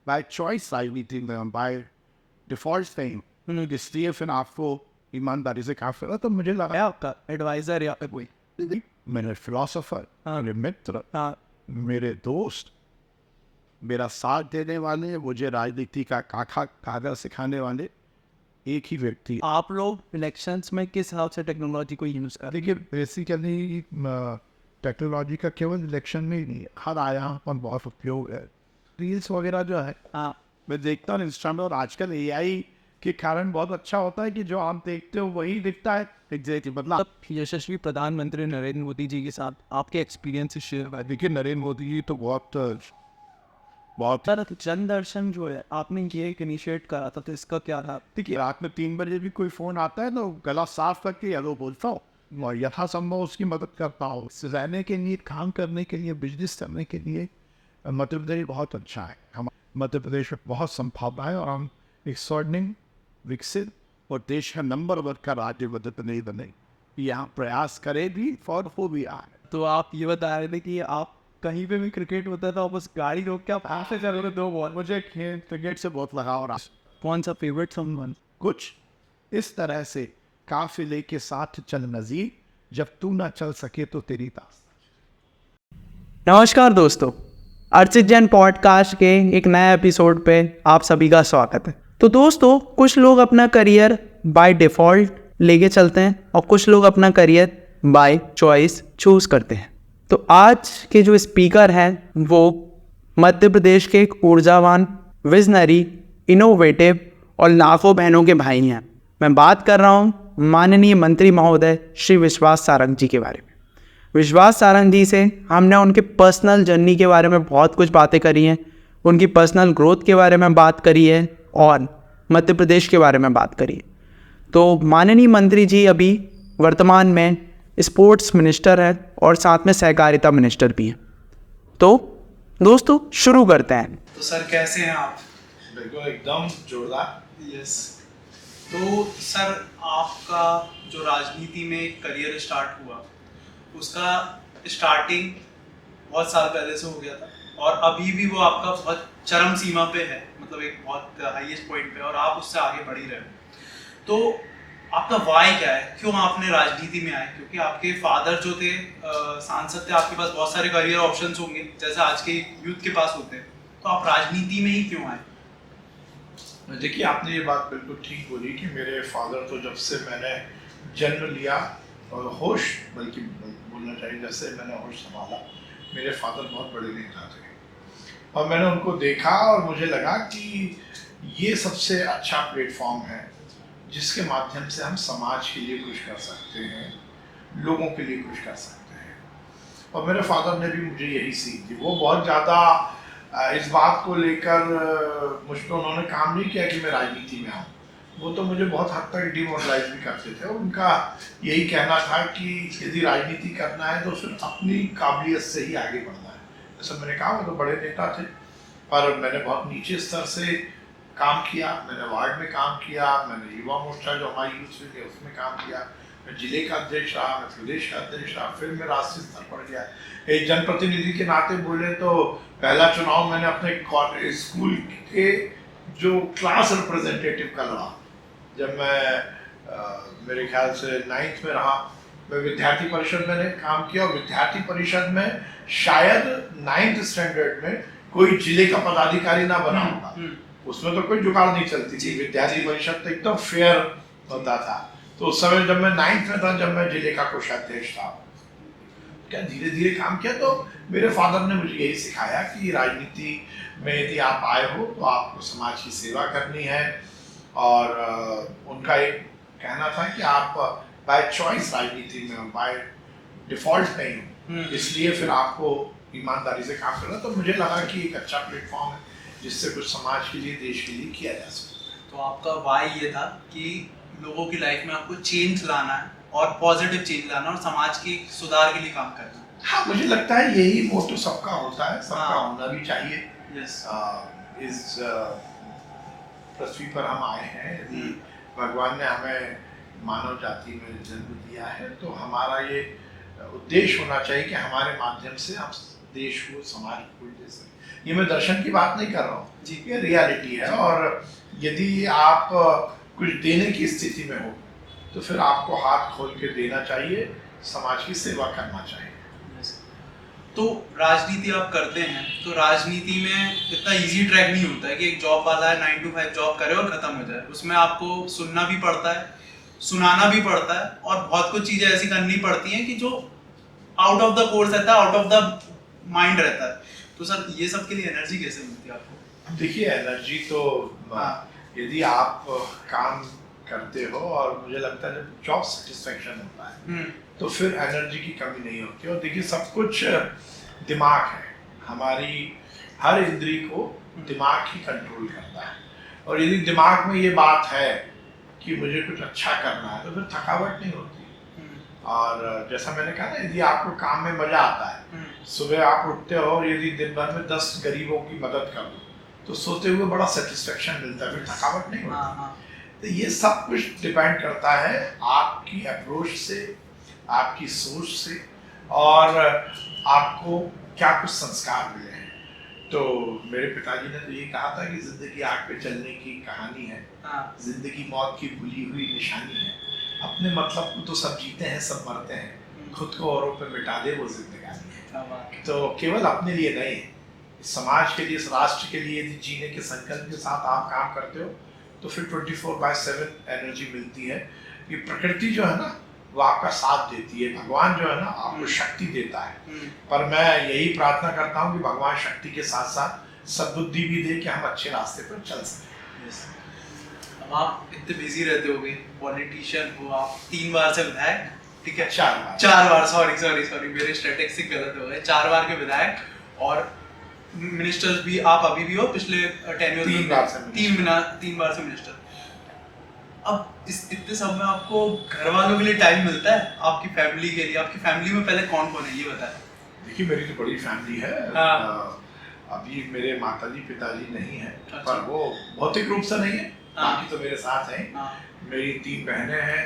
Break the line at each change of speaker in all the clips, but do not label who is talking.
By choice राजनीति में, by default नहीं, इसलिए फिर आपको ईमानदारी से काम करना। तो मुझे लगा
आपका एडवाइजर या फिर कोई
मेरे फिलोसोफर, मेरे मित्र,
हाँ
मेरे दोस्त, मेरा साथ देने वाले, मुझे राजनीति का कागज सिखाने वाले एक ही व्यक्ति।
आप लोग इलेक्शंस में किस हिसाब से टेक्नोलॉजी को यूज़ कर
देखिए बेसिकली टेक्नोलॉजी का केवल इलेक्शन में ही नहीं, हर आयाम पर बहुत उपयोग है। रील्स वगैरह जो है
हाँ
मैं देखता हूँ इंस्टा में, और आजकल एआई के कारण बहुत अच्छा होता है कि जो आप देखते हो वही दिखता है एग्जैक्टली। मतलब
यशस्वी प्रधानमंत्री नरेंद्र मोदी जी के साथ आपके एक्सपीरियंस शेयर करें।
देखिए नरेंद्र मोदी जी तो बहुत
सर जन दर्शन जो है आपने ये एक इनिशिएट करा था, तो इसका क्या था?
देखिए रात में 3 बजे भी कोई फ़ोन आता है तो गला साफ करके हेलो बोलता हूँ और यथासंभव उसकी मदद करता हूँ। रहने के लिए, काम करने के लिए, बिजनेस करने के लिए मध्य प्रदेश बहुत अच्छा है। हम मध्य प्रदेश में बहुत संभावना है और हम एक स्वर्णिम, विकसित और देश का नंबर 1 का राज्य मध्य प्रदेश बने, यहाँ प्रयास करें भी और हो भी रहा है।
तो आप ये बता रहे थे कि आप कहीं पे भी क्रिकेट होता था बस गाड़ी रोक के आप ऐसे चल रहे 2 बॉल।
मुझे क्रिकेट से बहुत लगाव रहा।
कौन सा फेवरेट सॉन्ग?
कुछ इस तरह से काफिले के साथ चल नज़ीर, जब तू ना चल सके तो तेरी दास।
नमस्कार दोस्तों, अर्चित जैन पॉडकास्ट के एक नए एपिसोड पे आप सभी का स्वागत है। तो दोस्तों, कुछ लोग अपना करियर बाय डिफ़ॉल्ट लेके चलते हैं और कुछ लोग अपना करियर बाय चॉइस चूज़ करते हैं। तो आज के जो स्पीकर हैं वो मध्य प्रदेश के एक ऊर्जावान, विजनरी, इनोवेटिव और लाखों बहनों के भाई हैं। मैं बात कर रहा हूँ माननीय मंत्री महोदय श्री विश्वास सारंग जी के बारे में। विश्वास सारंग जी से हमने उनके पर्सनल जर्नी के बारे में बहुत कुछ बातें करी हैं, उनकी पर्सनल ग्रोथ के बारे में बात करी है और मध्य प्रदेश के बारे में बात करी है। तो माननीय मंत्री जी अभी वर्तमान में स्पोर्ट्स मिनिस्टर हैं और साथ में सहकारिता मिनिस्टर भी हैं। तो दोस्तों शुरू करते हैं।
तो सर कैसे हैं आप?
बिल्कुल एकदम जोरदार।
यस। तो सर आपका जो राजनीति में करियर स्टार्ट हुआ उसका स्टार्टिंग बहुत साल पहले से हो गया था और अभी भी वो आपका बहुत चरम सीमा पे है, मतलब एक बहुत हाईएस्ट पॉइंट पे, और आप उससे आगे बढ़ ही रहे हो। तो आपका वाई क्या है, क्यों आपने राजनीति में आए? क्योंकि आपके फादर जो थे सांसद थे, आपके पास बहुत सारे करियर ऑप्शंस होंगे जैसे आज के यूथ के पास होते हैं, तो आप राजनीति में ही क्यों आए?
देखिए आपने ये बात बिल्कुल ठीक बोली कि मेरे फादर तो जब से मैंने जन्म लिया और होश, बल्कि बोलना चाहिए जैसे मैंने होश संभाला, मेरे फादर बहुत बड़े नेता थे और मैंने उनको देखा और मुझे लगा कि ये सबसे अच्छा प्लेटफॉर्म है जिसके माध्यम से हम समाज के लिए कुछ कर सकते हैं, लोगों के लिए कुछ कर सकते हैं। और मेरे फादर ने भी मुझे यही सीख दी। वो बहुत ज़्यादा इस बात को लेकर मुझ पर उन्होंने काम नहीं किया कि मैं राजनीति में आऊँ। वो तो मुझे बहुत हद तक डिमोरलाइज भी करते थे। उनका यही कहना था कि यदि राजनीति करना है तो सिर्फ अपनी काबिलियत से ही आगे बढ़ना है। जैसे मैंने कहा, वो तो बड़े नेता थे पर मैंने बहुत नीचे स्तर से काम किया। मैंने वार्ड में काम किया, मैंने युवा मोर्चा जो हमारी यूथ से थे उसमें काम किया, मैं जिले का अध्यक्ष रहा, मैं प्रदेश का अध्यक्ष रहा, फिर मैं राष्ट्रीय स्तर पर गया। एक जनप्रतिनिधि के नाते बोले तो पहला चुनाव मैंने अपने स्कूल के जो क्लास रिप्रेजेंटेटिव का लड़ा। जब मैं मेरे ख्याल से 9th में रहा, मैं विद्यार्थी परिषद में काम किया और विद्यार्थी परिषद में शायद 9th स्टैंडर्ड में कोई जिले का पदाधिकारी ना बना होगा। उसमें तो कोई जुगाड़ नहीं चलती थी, विद्यार्थी परिषद तो एकदम फेयर होता था। तो उस समय जब मैं 9th में था, जब मैं जिले का कोषाध्यक्ष था, क्या धीरे धीरे काम किया, तो मेरे फादर ने मुझे यही सिखाया कि राजनीति में यदि आप आए हो तो आपको समाज की सेवा करनी है। और उनका एक कहना था कि आप बाय चॉइस राजनीति में, बाय डिफॉल्ट नहीं हो, इसलिए फिर आपको ईमानदारी से काम करना। तो मुझे लगा कि एक अच्छा प्लेटफॉर्म है जिससे कुछ समाज के लिए, देश के लिए किया जा सकता है।
तो आपका वाई ये था कि लोगों की लाइफ में आपको चेंज लाना है और पॉजिटिव चेंज लाना और समाज की सुधार के लिए काम करना है।
हाँ, मुझे लगता है यही मोटो सबका होता है, सबका होना भी चाहिए।
यस।
इस पृथ्वी पर हम आए हैं, यदि भगवान ने हमें मानव जाति में जन्म दिया है तो हमारा ये उद्देश्य होना चाहिए कि हमारे माध्यम से हम देश को, समाज को जैसे, ये मैं दर्शन की बात नहीं कर रहा हूँ
जी।
ये रियलिटी है। और यदि आप कुछ देने की स्थिति में हो तो फिर आपको हाथ खोल के देना चाहिए, समाज की सेवा करना चाहिए।
तो राजनीति आप करते हैं, तो राजनीति में इतना इजी ट्रैक नहीं होता है कि एक जॉब वाला है 9 to 5 जॉब करे और खत्म हो जाए। उसमें आपको सुनना भी पड़ता है, सुनाना भी पड़ता है, और बहुत कुछ चीजें ऐसी करनी पड़ती हैं कि जो आउट ऑफ द कोर्स रहता है, आउट ऑफ द माइंड रहता है। तो सर ये सब के लिए एनर्जी कैसे मिलती है आपको?
देखिए एनर्जी तो यदि आप काम करते हो और मुझे लगता है जब जॉब सेटिस्फेक्शन होता है तो फिर एनर्जी की कमी नहीं होती। और देखिए सब कुछ दिमाग है, हमारी हर इंद्री को दिमाग ही कंट्रोल करता है। और यदि दिमाग में ये बात है कि मुझे कुछ अच्छा करना है तो फिर थकावट नहीं होती। और जैसा मैंने कहा ना, यदि आपको काम में मजा आता है, सुबह आप उठते हो और यदि दिन भर में 10 गरीबों की मदद कर दो तो सोते हुए बड़ा सेटिस्फेक्शन मिलता है, फिर थकावट नहीं होती। तो ये सब कुछ डिपेंड करता है आपकी अप्रोच से, आपकी सोच से, और आपको क्या कुछ संस्कार मिले हैं। तो मेरे पिताजी ने तो ये कहा था कि जिंदगी आग पे चलने की कहानी है, जिंदगी मौत की भूली हुई निशानी है। अपने मतलब को तो सब जीते हैं, सब मरते हैं, खुद को औरों पे मिटा दे वो जिंदगानी है। तो केवल अपने लिए नहीं, इस समाज के लिए, इस राष्ट्र के लिए यदि जीने के संकल्प के साथ आप काम करते हो तो फिर 24/7 एनर्जी मिलती है। ये प्रकृति जो है ना वो आपका साथ देती है, भगवान जो है ना आपको शक्ति देता है। पर मैं यही प्रार्थना करता हूँ कि भगवान शक्ति के साथ साथ सद्बुद्धि भी दे कि हम अच्छे रास्ते पर चल सकें।
अब आप इतने बिजी रहते होगे, पॉलिटिशियन हो आप, 3 बार से विधायक, ठीक है?
4
बार, सॉरी मेरे स्टैटिस्टिक्स गलत हो गए, 4 बार के विधायक, और मिनिस्टर्स भी आप अभी भी हो, पिछले टेन्योर
3 बार से
3 बार से मिनिस्टर। अब इस इतने सब में आपको घर वालों के लिए टाइम मिलता है, आपकी फैमिली के लिए? आपकी फैमिली में पहले कौन कौन है ये बताएं।
देखिए मेरी तो बड़ी फैमिली है। अभी मेरे माताजी पिताजी नहीं है, पर वो भौतिक रूप से नहीं है, बाकी तो मेरे साथ हैं। मेरी 3 बहनें हैं,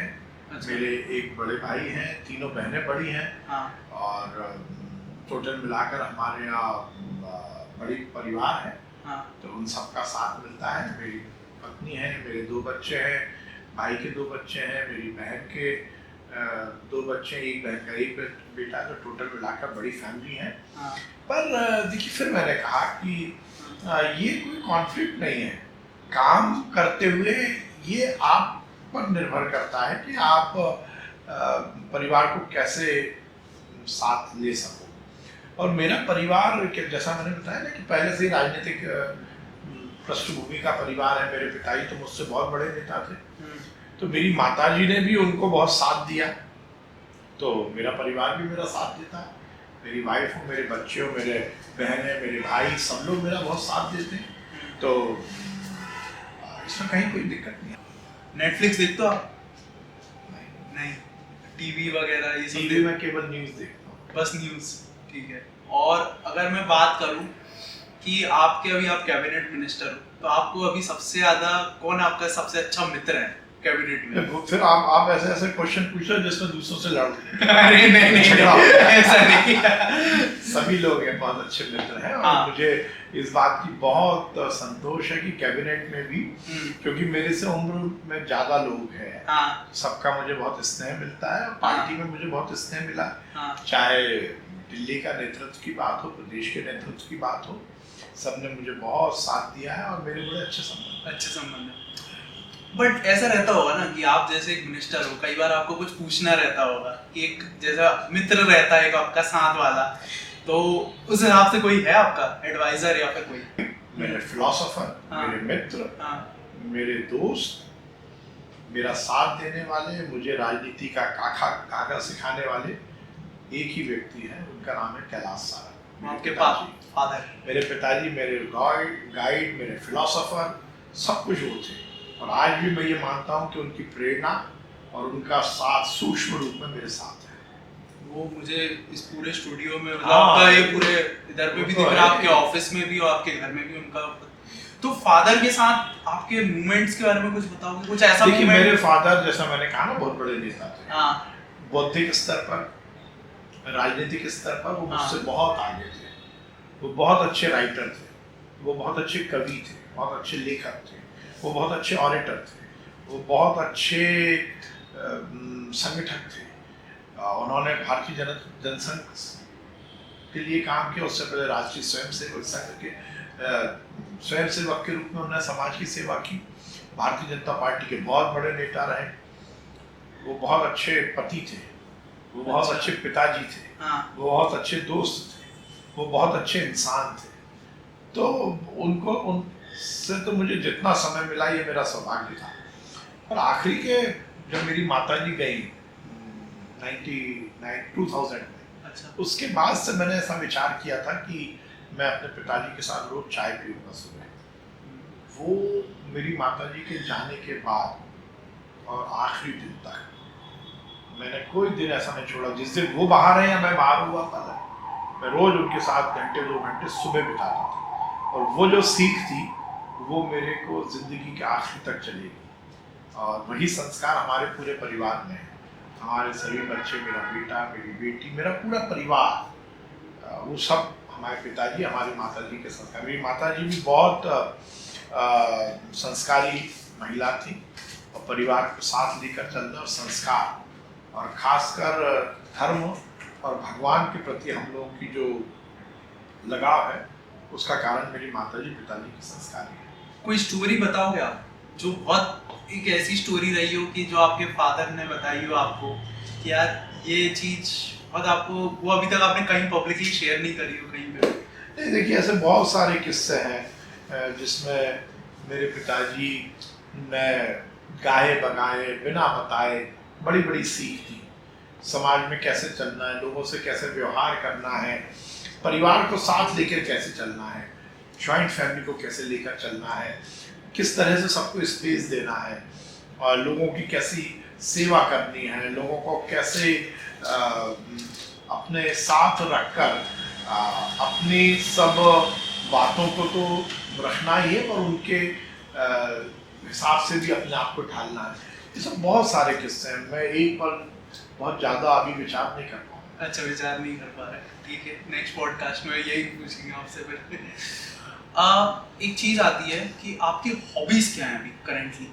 मेरे एक बड़े भाई हैं, तीनों बहनें बड़ी हैं, और टोटल मिलाकर हमारे यहाँ बड़ी परिवार है। तो उन सबका साथ मिलता है। मेरी पत्नी है, मेरे 2 बच्चे हैं, भाई के 2 बच्चे हैं, मेरी बहन के 2 बच्चे, एक बहन का एक बेटा, तो टोटल मिलाकर बड़ी फैमिली है। पर देखिए फिर मैंने कहा कि ये कोई कॉन्फ्लिक्ट नहीं है। काम करते हुए ये आप पर निर्भर करता है कि आप परिवार को कैसे साथ ले सको। और मेरा परिवार जैसा मैंने बताया ना कि पहले से ही राजनीतिक पृष्ठभूमि का परिवार है। मेरे पिताजी तो मुझसे बहुत बड़े नेता थे, तो मेरी माताजी ने भी उनको बहुत साथ दिया, तो मेरा परिवार भी मेरा साथ देता है। मेरी वाइफ हो, मेरे बच्चे हो, मेरे बहन है, मेरे भाई, सब लोग मेरा बहुत साथ देते हैं। तो इसमें कहीं कोई दिक्कत नहीं है।
नेटफ्लिक्स देखते हो आप? नहीं। टीवी वगैरह ये सब?
टीवी में केवल न्यूज़ देखता हूँ,
बस न्यूज़, ठीक है। और अगर मैं बात करूं कि आपके अभी आप कैबिनेट मिनिस्टर हो, तो आपको अभी सबसे ज्यादा कौन आपका सबसे अच्छा मित्र है कैबिनेट में?
फिर आप ऐसे क्वेश्चन पूछ रहे हो जिसमें दूसरों से लड़
अरे नहीं ऐसा नहीं।
सभी लोग हैं, बहुत अच्छे मित्र हैं। और मुझे इस बात की बहुत संतोष है कि कैबिनेट में भी, क्योंकि मेरे से उम्र में ज्यादा लोग हैं, सबका मुझे बहुत स्नेह मिलता है। पार्टी में मुझे बहुत स्नेह मिला, चाहे दिल्ली का नेतृत्व की बात हो, प्रदेश के नेतृत्व की बात हो, सबने मुझे बहुत साथ दिया है और मेरे बड़े अच्छे संबंध
है। बट ऐसा रहता होगा ना कि आप जैसे एक मिनिस्टर हो, कई बार आपको कुछ पूछना रहता होगा कि एक जैसा मित्र रहता है एक आपका साथ वाला, तो उस हिसाब से कोई है आपका एडवाइजर या फिर कोई?
मेरे फिलोसोफर, मेरे मित्र, मेरे दोस्त, मेरा साथ देने वाले, मुझे राजनीति का काका सिखाने वाले एक ही व्यक्ति है, उनका नाम है कैलाश सारा।
आपके फादर? मेरे
पिताजी मेरे गाइड, मेरे फिलोसोफर, सब कुछ वो थे। और आज भी मैं ये मानता हूँ कि उनकी प्रेरणा और उनका साथ सूक्ष्म रूप में मेरे साथ है।
वो मुझे इस पूरे स्टूडियो में, आपका ये पूरे इधर पे भी दिख रहा है, आपके ऑफिस में भी और आपके घर में भी उनका। तो फादर के साथ आपके मूवमेंट्स के बारे में कुछ बताओगे? कुछ ऐसा?
देखिए मेरे फादर, जैसा मैंने कहा ना, बहुत बड़े नेता थे। बौद्धिक स्तर पर, राजनीतिक स्तर पर वो मुझसे बहुत आगे थे। वो बहुत अच्छे राइटर थे, वो बहुत अच्छे कवि थे, बहुत अच्छे लेखक थे, वो बहुत अच्छे ऑरेटर थे, वो बहुत अच्छे संगठक थे। उन्होंने भारतीय जनसंघ के लिए काम किया, उससे पहले राष्ट्रीय स्वयंसेवक संघ के स्वयंसेवक के रूप में उन्होंने समाज की सेवा की। भारतीय जनता पार्टी के बहुत बड़े नेता रहे। वो बहुत अच्छे पति थे, वो बहुत अच्छे पिताजी थे, वो बहुत अच्छे दोस्त थे, वो बहुत अच्छे इंसान थे। तो उनसे तो मुझे जितना समय मिला ये मेरा सौभाग्य था। और आखिरी के जब मेरी माताजी गई 2000 में, उसके बाद से मैंने ऐसा विचार किया था कि मैं अपने पिताजी के साथ रोज चाय पीऊंगा सुबह। वो मेरी माताजी के जाने के बाद और आखिरी दिन तक मैंने कोई दिन ऐसा नहीं छोड़ा जिस दिन वो बाहर है या मैं बाहर हुआ था, मैं रोज उनके साथ घंटे 2 घंटे सुबह बिताता था। और वो जो सीख थी वो मेरे को जिंदगी के आखिर तक चलेगी। और वही संस्कार हमारे पूरे परिवार में है। हमारे सभी बच्चे, मेरा बेटा, मेरी बेटी, मेरा पूरा परिवार, वो सब हमारे पिताजी, हमारी माताजी के संस्कार। मेरी माताजी भी बहुत संस्कारी महिला थी और परिवार को साथ लेकर चलना और संस्कार और खासकर धर्म और भगवान के प्रति हम लोगों की जो लगाव है उसका कारण मेरी माताजी पिताजी के संस्कार है।
कोई स्टोरी बताओगे आप जो बहुत एक ऐसी स्टोरी रही हो कि जो आपके फादर ने बताई हो आपको कि यार ये चीज बहुत आपको, वो अभी तक आपने कहीं पब्लिकली शेयर नहीं करी हो कहीं पे?
नहीं, देखिए ऐसे बहुत सारे किस्से हैं जिसमें मेरे पिताजी ने गाए बगाए बिना बताए बड़ी बड़ी सीख दी। समाज में कैसे चलना है, लोगों से कैसे व्यवहार करना है, परिवार को साथ लेकर कैसे चलना है, जॉइंट फैमिली को कैसे लेकर चलना है, किस तरह से सबको स्पेस देना है और लोगों की कैसी सेवा करनी है, लोगों को कैसे अपने साथ रखकर अपनी सब बातों को तो रखना ही है पर उनके हिसाब से भी अपने आप को ढालना है। ये सब बहुत सारे किस्से हैं। मैं एक पर बहुत ज़्यादा अभी विचार नहीं कर पाऊँ।
अच्छा, विचार नहीं कर पा रहे, ठीक है। नेक्स्ट पॉडकास्ट में यही पूछेंगे आपसे फिर। एक चीज़ आती है कि आपकी हॉबीज़ क्या हैं अभी करेंटली?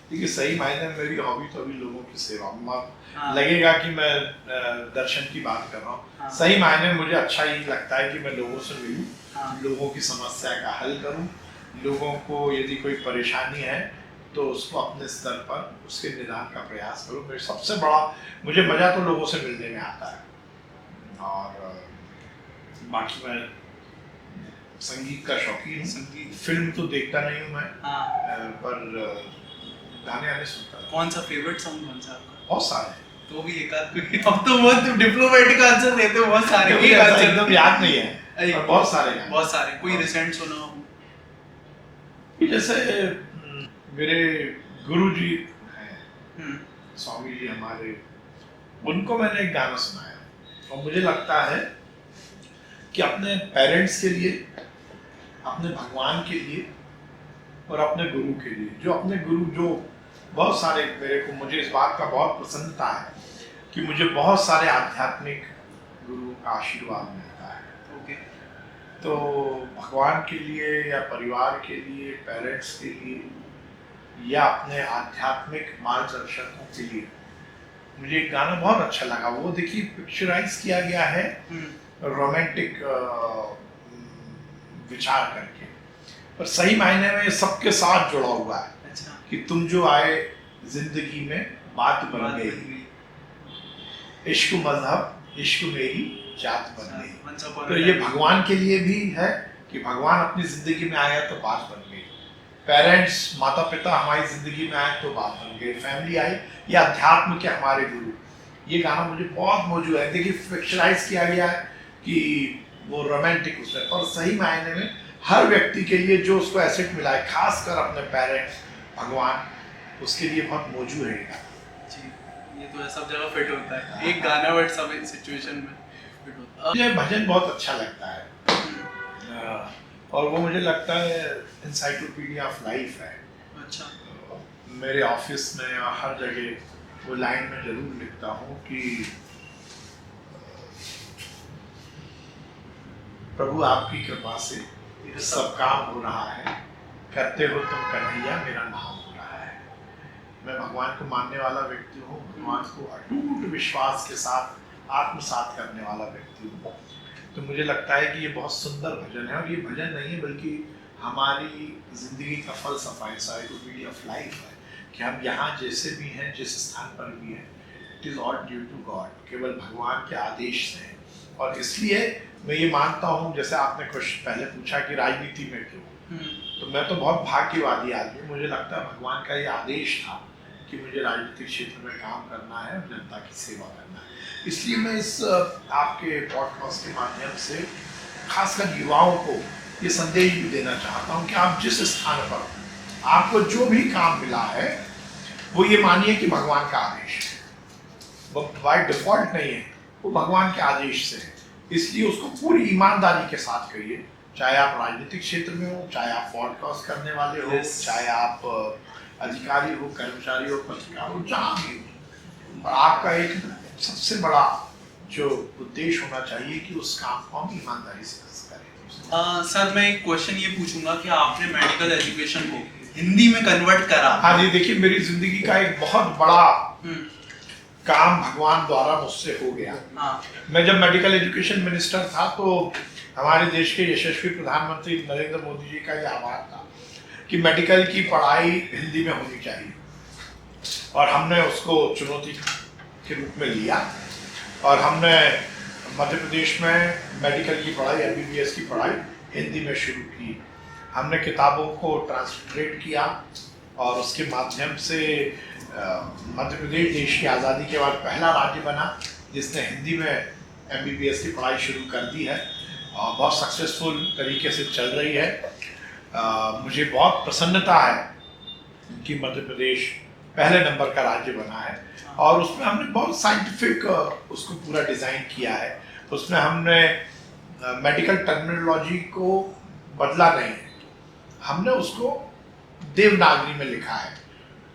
देखिए सही मायने में मेरी हॉबी तो अभी लोगों की सेवा। लगेगा कि मैं दर्शन की बात कर रहा हूँ। सही मायने में मुझे अच्छा ही लगता है कि मैं लोगों से मिलूं, लोगों की समस्या का हल करूं, लोगों को यदि कोई परेशानी है तो उसको अपने स्तर पर उसके निदान का प्रयास करूं। मेरे सबसे बड़ा मुझे मज़ा तो लोगों से मिलने में आता है। और बाकी मैं संगीत का शौकीन हूँ।
संगीत,
फिल्म तो देखता नहीं हूँ मैं, पर गाने आने सुनता हूँ।
कौन सा फेवरेट सॉन्ग कौन सा आपका?
बहुत सारे।
तो भी एक आध कोई, अब तो बहुत डिप्लोमेटिक आंसर देते हो, बहुत सारे
एक आंसर एकदम याद नहीं है, पर बहुत सारे गाने।
बहुत सारे। कोई रिसेंट सुना हो?
जैसे मेरे गुरुजी हैं, स्वामी जी हमारे, उनको मैंने एक गाना सुनाया और मुझे लगता है कि अपने पेरेंट्स के लिए, अपने भगवान के लिए और अपने गुरु के लिए, जो अपने गुरु जो बहुत सारे मेरे को, मुझे इस बात का बहुत प्रसन्नता है कि मुझे बहुत सारे आध्यात्मिक गुरु का आशीर्वाद मिलता है।
ओके।
तो भगवान के लिए या परिवार के लिए, पेरेंट्स के लिए या अपने आध्यात्मिक मार्गदर्शकों के लिए मुझे एक गाना बहुत अच्छा लगा। वो देखिए पिक्चराइज किया गया है रोमांटिक विचार करके, पर सही मायने में सबके साथ जुड़ा हुआ है।
अच्छा।
कि तुम जो आए जिंदगी में बात बन गई, इश्क मजहब, इश्क मेरी जात बन गई। तो ये भगवान के लिए भी है कि भगवान अपनी जिंदगी में आया तो बात बन गई, पेरेंट्स माता पिता हमारी जिंदगी में आए तो बात बन गई, फैमिली आई या अध्यात्म के हमारे गुरु। ये गाना मुझे बहुत मौजूद है। देखिए फिक्शनाइज किया गया है कि वो रोमांटिक उसमें, और सही मायने में हर व्यक्ति के लिए जो उसको एसेट मिला है, खासकर अपने पेरेंट्स, भगवान, उसके लिए बहुत मौजूद है ये गाना।
जी, ये तो सब जगह फिट होता है, एक गाना बट सब सिचुएशन में फिट होता है।
मुझे भजन बहुत अच्छा लगता है और वो मुझे लगता है इंसाइक्लोपीडिया ऑफ लाइफ है।
अच्छा।
मेरे ऑफिस में और हर जगह वो लाइन में जरूर लिखता हूँ कि प्रभु आपकी कृपा से सब काम हो रहा है, करते हो तुम कन्हैया मेरा नाम हो रहा है। मैं भगवान को मानने वाला व्यक्ति हूँ, भगवान को अटूट विश्वास के साथ आत्मसात करने वाला व्यक्ति हूँ। तो मुझे लगता है कि ये बहुत सुंदर भजन है, और ये भजन नहीं है बल्कि हमारी जिंदगी का फलसफा है, साइकोलॉजी ऑफ लाइफ है कि हम यहाँ जैसे भी हैं, जिस स्थान पर भी हैं, it is all due to God, केवल भगवान के आदेश से है। और इसलिए मैं ये मानता हूँ, जैसे आपने कुछ पहले पूछा कि राजनीति में क्यों, तो मैं तो बहुत भाग्यवादी आदमी हूँ। मुझे लगता है भगवान का ये आदेश था कि मुझे राजनीतिक क्षेत्र में काम करना है और जनता की सेवा करना है। इसलिए मैं इस आपके पॉडकास्ट के माध्यम से खासकर युवाओं को ये संदेश भी देना चाहता हूँ कि आप जिस स्थान पर आपको जो भी काम मिला है वो ये मानिए कि भगवान का आदेश है, वो बाय डिफॉल्ट नहीं है, वो भगवान के आदेश से है। इसलिए उसको पूरी ईमानदारी के साथ करिए, चाहे आप राजनीतिक क्षेत्र में हो, चाहे आप पॉडकास्ट करने वाले हो, चाहे आप अधिकारी हो, कर्मचारी हो, पत्रकार हो, जहाँ भी हो। और आपका एक सबसे बड़ा जो उद्देश्य होना चाहिए कि उस काम को हम ईमानदारी से करें।
सर मैं एक क्वेश्चन ये पूछूंगा कि आपने मेडिकल एजुकेशन को हिंदी में कन्वर्ट करा।
हाँ जी, देखिए मेरी जिंदगी का एक बहुत बड़ा काम भगवान द्वारा मुझसे हो गया। मैं जब मेडिकल एजुकेशन मिनिस्टर था तो हमारे देश के यशस्वी प्रधानमंत्री नरेंद्र मोदी जी का ये आह्वान था कि मेडिकल की पढ़ाई हिंदी में होनी चाहिए, और हमने उसको चुनौती के रूप में लिया और हमने मध्य प्रदेश में मेडिकल की पढ़ाई, MBBS की पढ़ाई हिंदी में शुरू की। हमने किताबों को ट्रांसलेट किया और उसके माध्यम से मध्य प्रदेश देश की आज़ादी के बाद पहला राज्य बना जिसने हिंदी में MBBS की पढ़ाई शुरू कर दी है, और बहुत सक्सेसफुल तरीके से चल रही है। मुझे बहुत प्रसन्नता है कि मध्य प्रदेश पहले नंबर का राज्य बना है, और उसमें हमने बहुत साइंटिफिक उसको पूरा डिज़ाइन किया है। उसमें हमने मेडिकल टर्मिनोलॉजी को बदला नहीं है, हमने उसको देवनागरी में लिखा है।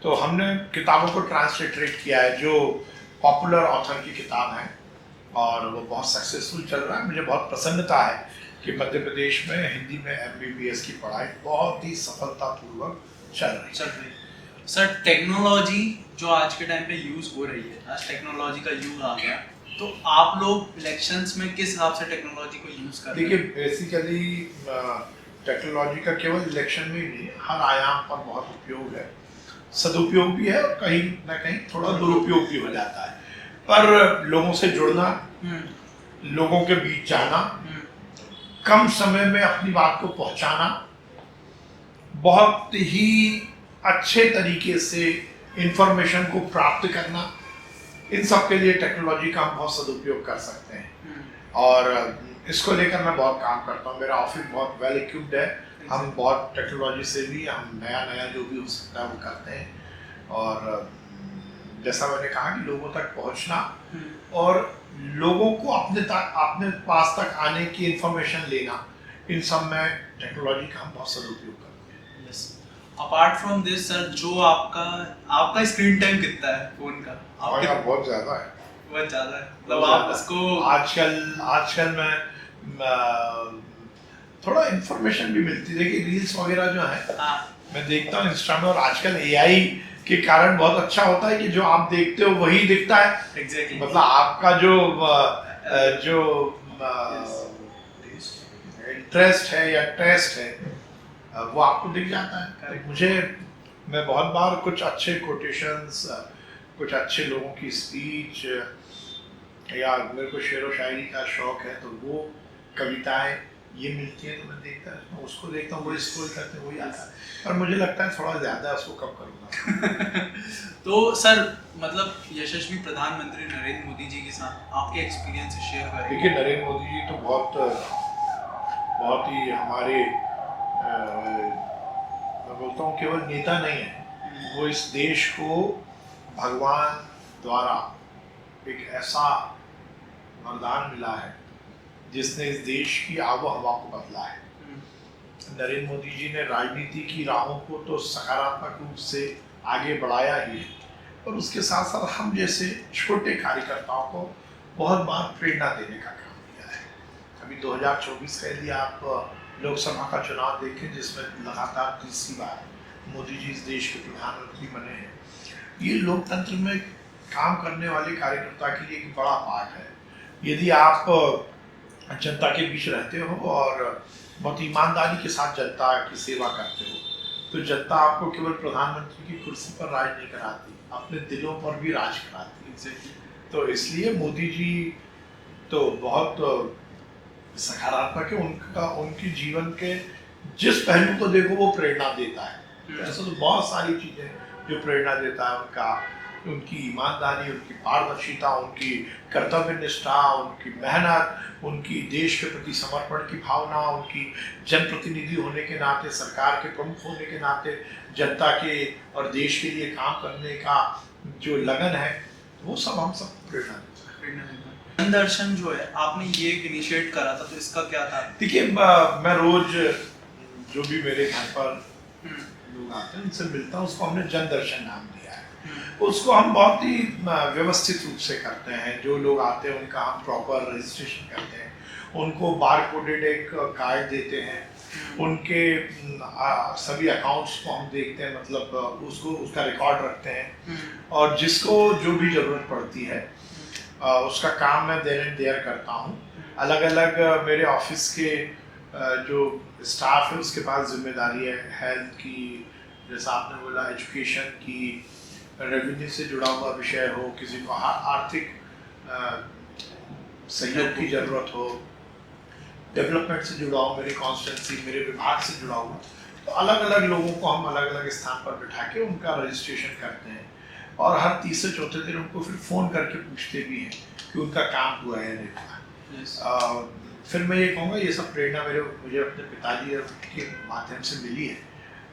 तो हमने किताबों को ट्रांसलिटरेट किया है जो पॉपुलर ऑथर की किताब है, और वो बहुत सक्सेसफुल चल रहा है। मुझे बहुत प्रसन्नता है कि मध्य प्रदेश में हिंदी में MBBS की पढ़ाई बहुत ही सफलतापूर्वक चल रही है।
सर टेक्नोलॉजी जो आज के टाइम पे यूज़ हो रही है, आज टेक्नोलॉजी का युग आ गया, तो आप लोग इलेक्शंस में किस हिसाब से टेक्नोलॉजी को यूज़ कर रहे हैं?
देखिए बेसिकली टेक्नोलॉजी का केवल इलेक्शन में ही नहीं, हर आयाम पर बहुत उपयोग है, सदुपयोग भी है और कहीं ना कहीं थोड़ा दुरुपयोग भी हो जाता है। पर लोगों से जुड़ना, लोगों के बीच जाना, कम समय में अपनी बात को पहुंचाना, बहुत ही अच्छे तरीके से इंफॉर्मेशन को प्राप्त करना, इन सब के लिए टेक्नोलॉजी का हम बहुत सदुपयोग कर सकते हैं। और इसको लेकर मैं बहुत काम करता हूँ। मेरा ऑफिस बहुत वेल इक्विप्ड है, हम बहुत टेक्नोलॉजी से भी हम नया जो भी हो सकता है वो करते हैं। और जैसा मैंने कहा कि लोगों तक पहुँचना और लोगों को अपने पास तक आने की इंफॉर्मेशन लेना, इन सब में टेक्नोलॉजी का हम बहुत सदुपयोग करते हैं।
अपार्ट फ्रॉम दिस सर, जो आपका स्क्रीन टाइम कितना है फोन का?
बहुत ज़्यादा है,
बहुत ज़्यादा है। मतलब आप उसको
आजकल मैं थोड़ा इंफॉर्मेशन भी मिलती है। देखिए रील्स वगैरह जो है मैं देखता हूँ इंस्टा में, और आजकल AI के कारण बहुत अच्छा होता है कि जो आप देखते हो वही दिखता है।
Exactly.
मतलब आपका जो इंटरेस्ट है या टेस्ट है वो आपको दिख जाता है। मैं बहुत बार कुछ अच्छे कोटेशंस, कुछ अच्छे लोगों की स्पीच, या मेरे को शेर व शायरी का शौक है तो वो कविताएं ये मिलती है तो मैं उसको देखता हूँ, वही स्क्रॉल करते वही आता है। पर मुझे लगता है थोड़ा ज़्यादा उसको कम करूँगा।
तो सर मतलब यशस्वी प्रधानमंत्री नरेंद्र मोदी जी के साथ आपके एक्सपीरियंस शेयर करें।
देखिए नरेंद्र मोदी जी तो बहुत ही हमारे, मैं बोलता हूँ केवल नेता नहीं है, वो इस देश को भगवान द्वारा एक ऐसा वरदान मिला है जिसने इस देश की आबो हवा को बदला है। नरेंद्र मोदी जी ने राजनीति की राहों को तो सकारात्मक रूप से आगे बढ़ाया ही है, और उसके साथ साथ हम जैसे छोटे कार्यकर्ताओं को बहुत बार प्रेरणा देने का काम किया है। अभी 2024 का यदि आप लोकसभा का चुनाव देखें जिसमें लगातार तीसरी बार मोदी जी इस देश के प्रधानमंत्री बने हैं, ये लोकतंत्र में काम करने वाले कार्यकर्ता के लिए एक बड़ा पार्ट है। यदि आप जनता के बीच रहते हो और बहुत ईमानदारी के साथ जनता की सेवा करते हो तो जनता आपको केवल प्रधानमंत्री की कुर्सी पर राज नहीं कराती, अपने दिलों पर भी राज कराती है। तो इसलिए मोदी जी तो बहुत सकारात्मक है, उनके जीवन के जिस पहलू को देखो वो प्रेरणा देता है। ऐसा तो बहुत सारी चीजें जो प्रेरणा देता है, उनकी ईमानदारी, उनकी पारदर्शिता, उनकी कर्तव्य निष्ठा, उनकी मेहनत, उनकी देश के प्रति समर्पण की भावना, उनकी जनप्रतिनिधि होने के नाते, सरकार के प्रमुख होने के नाते जनता के और देश के लिए काम करने का जो लगन है, वो सब हम सब प्रेरणा देता है।
जनदर्शन जो है आपने ये इनिशिएट करा था, तो इसका क्या था?
देखिए, मैं रोज जो भी मेरे घर पर लोग आते हैं उनसे मिलता हूँ, उसको हमने जनदर्शन नाम दिया है। उसको हम बहुत ही व्यवस्थित रूप से करते हैं। जो लोग आते हैं उनका हम प्रॉपर रजिस्ट्रेशन करते हैं, उनको बार कोडेड एक कार्ड देते हैं, उनके सभी अकाउंट्स को हम देखते हैं, मतलब उसका रिकॉर्ड रखते हैं, और जिसको जो भी ज़रूरत पड़ती है उसका काम मैं देन एंड देयर करता हूँ। अलग अलग मेरे ऑफिस के जो स्टाफ है उसके पास जिम्मेदारी है, हेल्थ की, जैसा आपने बोला, एजुकेशन की, रेवेन्यू से जुड़ा हुआ विषय हो, किसी को आर्थिक सहयोग की ज़रूरत हो, डेवलपमेंट से जुड़ा हो, मेरी कॉन्स्टिट्यूंसी, मेरे विभाग से जुड़ा हुआ, तो अलग अलग लोगों को हम अलग अलग स्थान पर बिठा के उनका रजिस्ट्रेशन करते हैं, और हर तीसरे चौथे दिन उनको फिर फ़ोन करके पूछते भी हैं कि उनका काम हुआ है नहीं हुआ। फिर मैं ये कहूँगा, ये सब प्रेरणा मुझे अपने पिताजी के माध्यम से मिली है,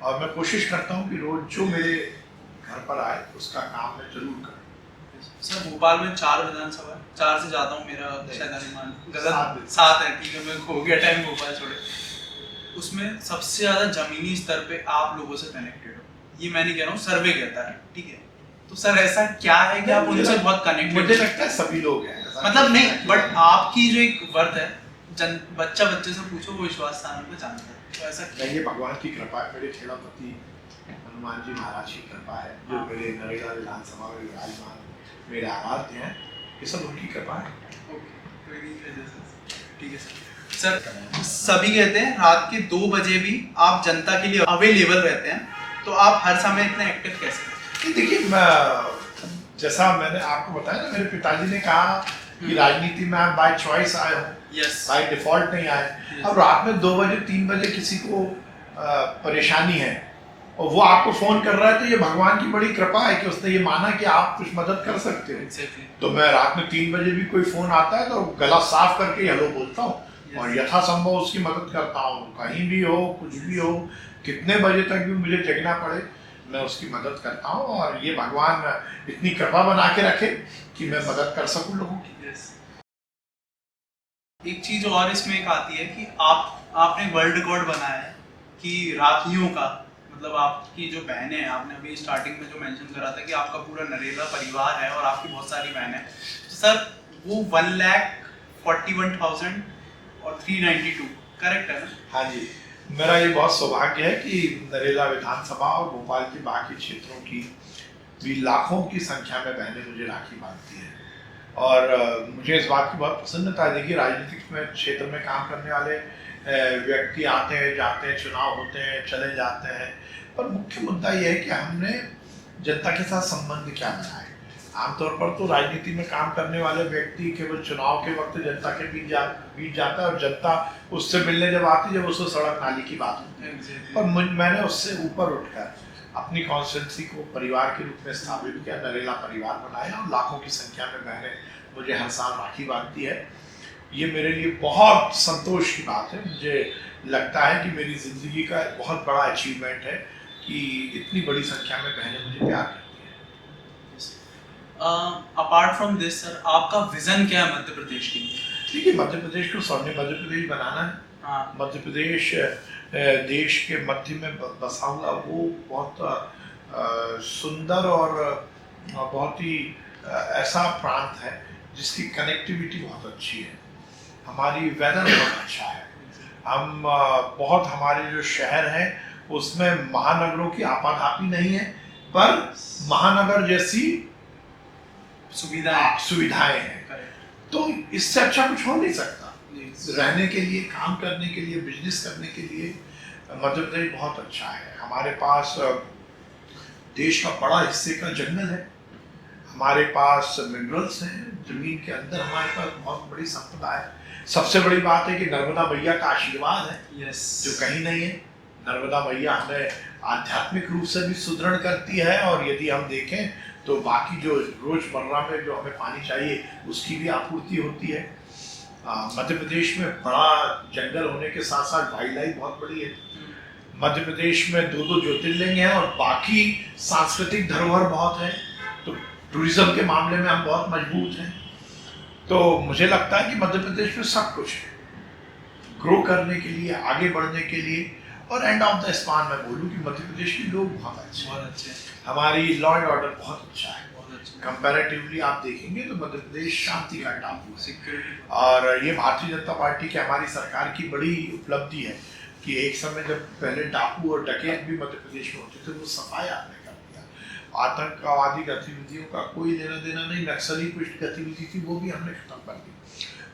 और मैं कोशिश करता हूँ कि रोज़ जो मेरे घर पर आए उसका काम मैं जरूर करूँ।
सर, भोपाल में 4 विधानसभा है, 4 से ज़्यादा हूँ, मेरा शायद अनुमान गलत 7 है, ठीक है, मैं खो गया टाइम भोपाल छोड़े। उसमें सबसे ज़्यादा ज़मीनी स्तर पे आप लोगों से कनेक्टेड हो, ये मैं नहीं कह रहा हूँ, सर्वे कहता है, ठीक है। तो सर ऐसा क्या है कि आप उनसे बहुत कनेक्टेड?
मुझे लगता है सभी लोग हैं,
मतलब नहीं, बट आपकी जो एक वर्थ है, बच्चे से पूछो, वो विश्वास स्थान पे जानता है, तो ऐसा क्या?
ये भगवान की कृपा है, मेरे खेड़ापति हनुमान जी महाराज की कृपा है, जो मेरे नरेगा विधानसभा में विराजमान मेरे आराध्य हैं, ये सब उनकी कृपा है।
ठीक है सर। सभी कहते हैं रात के 2 बजे भी आप जनता के लिए अवेलेबल रहते हैं, तो आप हर समय इतने एक्टिव कैसे?
देखिए, जैसा मैंने आपको बताया ना, मेरे पिताजी ने कहा कि राजनीति में आप बाय चॉइस आए हो, बाय डिफॉल्ट नहीं आए। अब रात में 2 बजे 3 बजे किसी को परेशानी है और वो आपको फोन कर रहा है, तो ये भगवान की बड़ी कृपा है कि उसने ये माना कि आप कुछ मदद कर सकते हो। तो मैं रात में 3 बजे भी कोई फोन आता है तो गला साफ करके हेलो बोलता हूँ और यथासंभव उसकी मदद करता हूँ। कहीं भी हो, कुछ भी हो, कितने बजे तक भी मुझे जगना पड़े, मैं उसकी मदद करता हूँ, और ये भगवान इतनी कृपा बना के रखे कि मैं मदद कर सकूँ लोगों की।
एक चीज और इसमें एक आती है कि आपने वर्ल्ड रिकॉर्ड बनाया है कि राखियों का, मतलब आपकी जो बहनें हैं, आपने अभी स्टार्टिंग में जो मेंशन करा था कि आपका पूरा नरेला परिवार है और आपकी बहुत सारी बहनें हैं, तो सर वो 1,41,000 और 392 करेक्ट है ना?
हाँ जी, मेरा ये बहुत सौभाग्य है कि नरेला विधानसभा और भोपाल के बाकी क्षेत्रों की भी लाखों की संख्या में बहनें मुझे राखी बांधती हैं, और मुझे इस बात की बहुत प्रसन्नता है। देखिए, राजनीतिक में क्षेत्र में काम करने वाले व्यक्ति आते हैं, जाते हैं, चुनाव होते हैं, चले जाते हैं, पर मुख्य मुद्दा ये है कि हमने जनता के साथ संबंध क्या बनाए। आमतौर पर तो राजनीति में काम करने वाले व्यक्ति केवल चुनाव के वक्त जनता के बीच जाता है, और जनता उससे मिलने जब आती है, जब उससे सड़क नाली की बात होती है। और मैंने उससे ऊपर उठकर अपनी कॉन्स्टिट्यूंसी को परिवार के रूप में स्थापित किया, नरेला परिवार बनाया, और लाखों की संख्या में बहनें मुझे हर साल राखी बांधती है। ये मेरे लिए बहुत संतोष की बात है। मुझे लगता है कि मेरी ज़िंदगी का बहुत बड़ा अचीवमेंट है कि इतनी बड़ी संख्या में बहनें मुझे प्यार करती हैं।
अपार्ट फ्रॉम दिस सर, आपका विजन क्या है मध्य प्रदेश के लिए?
देखिए, मध्य प्रदेश को स्वर्णिम मध्य प्रदेश बनाना है।
हाँ।
मध्य प्रदेश देश के मध्य में बसा हुआ वो बहुत सुंदर और बहुत ही ऐसा प्रांत है जिसकी कनेक्टिविटी बहुत अच्छी है। हमारी वेदर बहुत अच्छा है। हम बहुत, हमारे जो शहर हैं उसमें महानगरों की आपाधापी नहीं है, पर महानगर जैसी सुविधाएं हैं। तो इससे अच्छा कुछ हो नहीं सकता। रहने के लिए, काम करने के लिए, बिजनेस करने के लिए मध्य प्रदेश बहुत अच्छा है। हमारे पास देश का बड़ा हिस्से का जंगल है, हमारे पास मिनरल्स हैं, जमीन के अंदर हमारे पास बहुत बड़ी संपदा है। सबसे बड़ी बात है कि नर्मदा मैया का आशीर्वाद है जो कहीं नहीं है। नर्मदा मैया हमें आध्यात्मिक रूप से भी सुदृढ़ करती है, और यदि हम देखें तो बाकी जो रोजमर्रा में जो हमें पानी चाहिए उसकी भी आपूर्ति होती है। मध्य प्रदेश में बड़ा जंगल होने के साथ साथ वाइल्ड लाइफ बहुत बड़ी है। मध्य प्रदेश में 2 ज्योतिर्लिंग हैं और बाकी सांस्कृतिक धरोहर बहुत है, तो टूरिज्म के मामले में हम बहुत मजबूत हैं। तो मुझे लगता है कि मध्य प्रदेश में सब कुछ है ग्रो करने के लिए, आगे बढ़ने के लिए। और एंड ऑफ द स्पान मैं बोलूँ कि मध्य प्रदेश के लोग बहुत अच्छे हैं, हमारी लॉ एंड ऑर्डर बहुत अच्छा है। कंपैरेटिवली आप देखेंगे तो मध्य प्रदेश शांति का टापू है, और ये भारतीय जनता पार्टी की, हमारी सरकार की बड़ी उपलब्धि है कि एक समय जब पहले डाकू और डकैत भी मध्य प्रदेश में होते थे, वो सफाई आपने कर दिया। आतंकवादी गतिविधियों का कोई लेना देना नहीं, नक्सली पुष्ट गतिविधि थी वो भी हमने खत्म कर दी।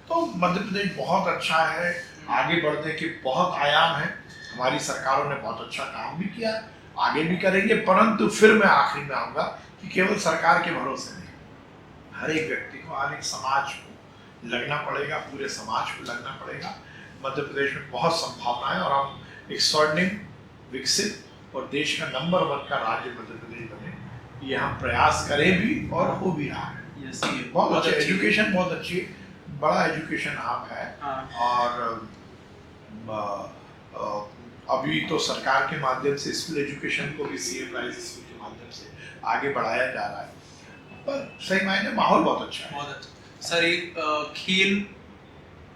तो मध्य प्रदेश बहुत अच्छा है, आगे बढ़ने के बहुत आयाम हैं। हमारी सरकारों ने बहुत अच्छा काम भी किया, आगे भी करेंगे। परंतु फिर मैं आखिरी में आऊँगा कि केवल सरकार के भरोसे नहीं, हर एक व्यक्ति को, हर एक समाज को लगना पड़ेगा, पूरे समाज को लगना पड़ेगा। मध्य प्रदेश में बहुत संभावनाएं, और हम एक स्वर्णिम, विकसित और देश का नंबर 1 का राज्य मध्य प्रदेश बने, ये हम प्रयास करें भी और हो भी रहा है। बहुत अच्छी एजुकेशन, बहुत अच्छी, बड़ा एजुकेशन हब है। और अभी तो सरकार के माध्यम से स्कूल एजुकेशन को भी सीएम राइज स्कूल के माध्यम से आगे बढ़ाया जा रहा है। पर सही मायने माहौल बहुत अच्छा है।
बहुत अच्छा। सर, एक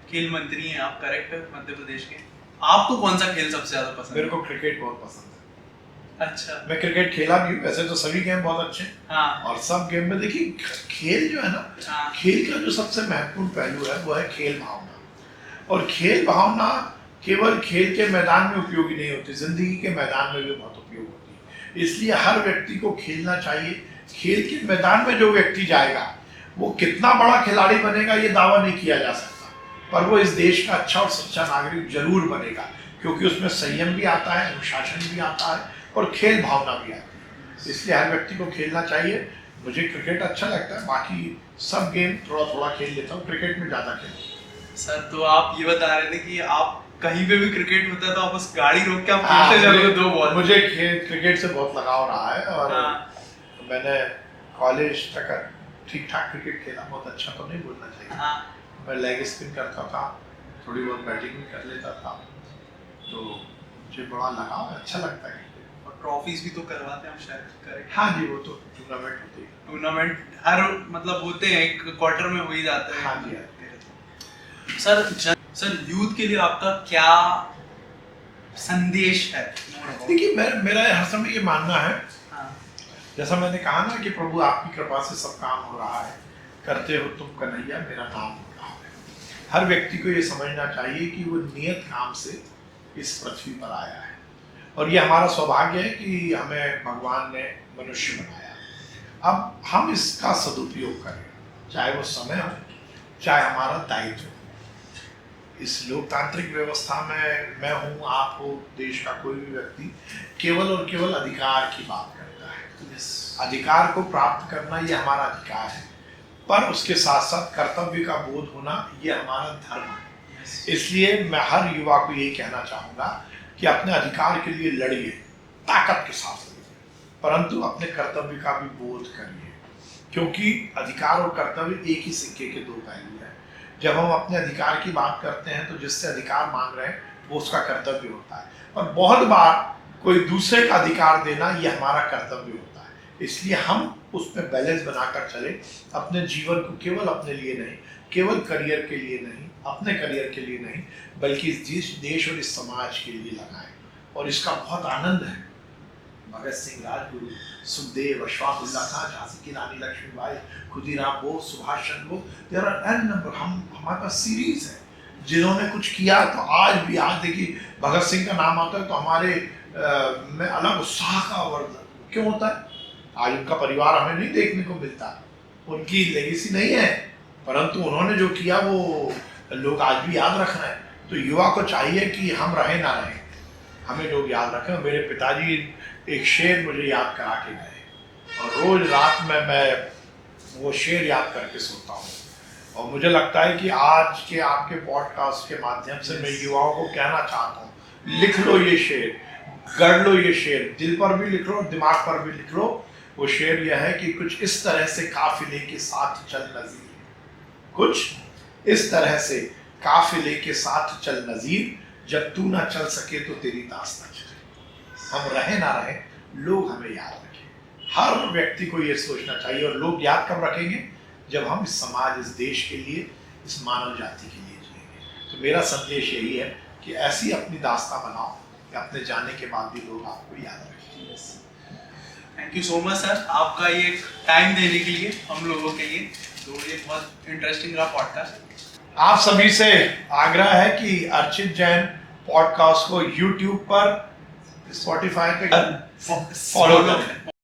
खेल मंत्री हैं आप, करेक्ट है, मध्य प्रदेश के। आपको कौन सा खेल सबसे ज्यादा पसंद है?
मेरे को क्रिकेट बहुत पसंद है।
अच्छा।
मैं क्रिकेट खेला भी हूँ, वैसे तो सभी गेम बहुत अच्छे हैं।
हाँ।
और सब गेम में देखिए, खेल जो है ना,
हाँ।
खेल का जो सबसे महत्वपूर्ण पहलू है वो है खेल भावना। और खेल भावना केवल खेल के मैदान में उपयोगी नहीं होती, जिंदगी के मैदान में भी बहुत उपयोग होती है। इसलिए हर व्यक्ति को खेलना चाहिए। खेल के मैदान में जो व्यक्ति जाएगा वो कितना बड़ा खिलाड़ी बनेगा ये दावा नहीं किया जा सकता, पर वो इस देश का अच्छा और सच्चा नागरिक जरूर बनेगा, क्योंकि उसमें संयम भी आता है, अनुशासन भी आता है और खेल भावना भी आती है। इसलिए हर व्यक्ति को खेलना चाहिए। मुझे क्रिकेट अच्छा लगता है, बाकी सब गेम थोड़ा थोड़ा खेल लेता हूँ, क्रिकेट में ज़्यादा खेलता हूँ।
सर, तो आप ये बता रहे थे कि आप कहीं पे भी क्रिकेट होता है तो आप बस गाड़ी रोक के आप खेलते जाओगे 2 बॉल।
मुझे क्रिकेट से बहुत लगाव रहा है, और मैंने कॉलेज तक ठीक ठाक क्रिकेट खेला, बहुत अच्छा तो नहीं बोलना चाहिए।
हाँ।
मैं लेग स्पिन करता था, थोड़ी बहुत बैटिंग भी कर लेता था, तो मुझे बड़ा लगाव है, अच्छा लगता है।
और ट्रॉफीज भी तो करवाते हैं हम शायद, करेक्ट?
हाँ जी, वो तो टूर्नामेंट होते हैं।
टूर्नामेंट हर मतलब होते हैं, एक क्वार्टर में हो ही जाते हैं।
हाँ जी।
सर, यूथ के लिए आपका क्या संदेश है?
देखिए, मेरा हर समय ये मानना है,
हाँ।
जैसा मैंने कहा ना कि प्रभु आपकी कृपा से सब काम हो रहा है, करते हो तुम कन्हैया, मेरा नाम हो रहा है। हर व्यक्ति को ये समझना चाहिए कि वो नियत काम से इस पृथ्वी पर आया है, और ये हमारा सौभाग्य है कि हमें भगवान ने मनुष्य बनाया। अब हम इसका सदुपयोग करें, चाहे वो समय हो, चाहे हमारा दायित्व हो। इस लोकतांत्रिक व्यवस्था में मैं हूँ, आप हो, देश का कोई भी व्यक्ति केवल और केवल अधिकार की बात करता है। अधिकार को प्राप्त करना ये हमारा अधिकार है, पर उसके साथ साथ कर्तव्य का बोध होना ये हमारा धर्म है। इसलिए मैं हर युवा को यही कहना चाहूँगा कि अपने अधिकार के लिए लड़िए, ताकत के साथ लड़िए, परंतु अपने कर्तव्य का भी बोध करिए, क्योंकि अधिकार और कर्तव्य एक ही सिक्के के 2 पहलू हैं। जब हम अपने अधिकार की बात करते हैं तो जिससे अधिकार मांग रहे हैं वो उसका कर्तव्य होता है, और बहुत बार कोई दूसरे का अधिकार देना ये हमारा कर्तव्य होता है। इसलिए हम उसमें बैलेंस बनाकर चले, अपने जीवन को केवल अपने लिए नहीं, केवल करियर के लिए नहीं, अपने करियर के लिए नहीं, बल्कि इस देश और इस समाज के लिए लगाएं। और इसका बहुत आनंद है। भगत सिंह, राजगुरु, सुखदेव, अशफाकुल्ला खां, झांसी की Rani Lakshmibai, Khudiram Bose, Subhash Chandra Bose, there are N number. हमारे पास सीरीज है जिन्होंने कुछ किया, तो आज भी, आज देखिए भगत सिंह का नाम आता है तो हमारे में अलग उत्साह का वर्धन क्यों होता है? आज उनका परिवार हमें नहीं देखने को मिलता, उनकी लेगेसी नहीं है, परंतु उन्होंने जो किया वो लोग आज भी याद रख रहे हैं। तो युवा को चाहिए कि हम रहे ना रहे, हमें लोग याद रखें। मेरे पिताजी एक शेर मुझे याद करा के गए, और रोज रात में मैं वो शेर याद करके सोता हूँ। और मुझे लगता है कि आज के आपके पॉडकास्ट के माध्यम से मैं युवाओं को कहना चाहता हूँ, लिख लो ये शेर, गढ़ लो ये शेर, दिल पर भी लिख लो, दिमाग पर भी लिख लो। वो शेर यह है कि कुछ इस तरह से काफिले के साथ चल नज़ीर, कुछ इस तरह से काफिले के साथ चल नज़ीर, जब तू ना चल सके तो तेरी दास्तां चले। हम रहे ना रहे, लोग हमें याद रखें। हर व्यक्ति को ये सोचना चाहिए, और लोग याद कब रखेंगे? जब हम इस समाज, इस देश के लिए, इस मानव जाति के लिए जिएंगे। तो मेरा संदेश यही है कि ऐसी अपनी दास्तां बनाओ कि अपने जाने के बाद भी लोग आपको याद रखें।
Thank you so much sir, आपका ये टाइम देने के लिए हम लोगों के लिए। तो ये बहुत इंटरेस्टिंग रहा पॉडकास्ट।
आप सभी से आग्रह है कि अर्चित जैन पॉडकास्ट को यूट्यूब पर, स्पॉटिफाई पे फॉलो करें।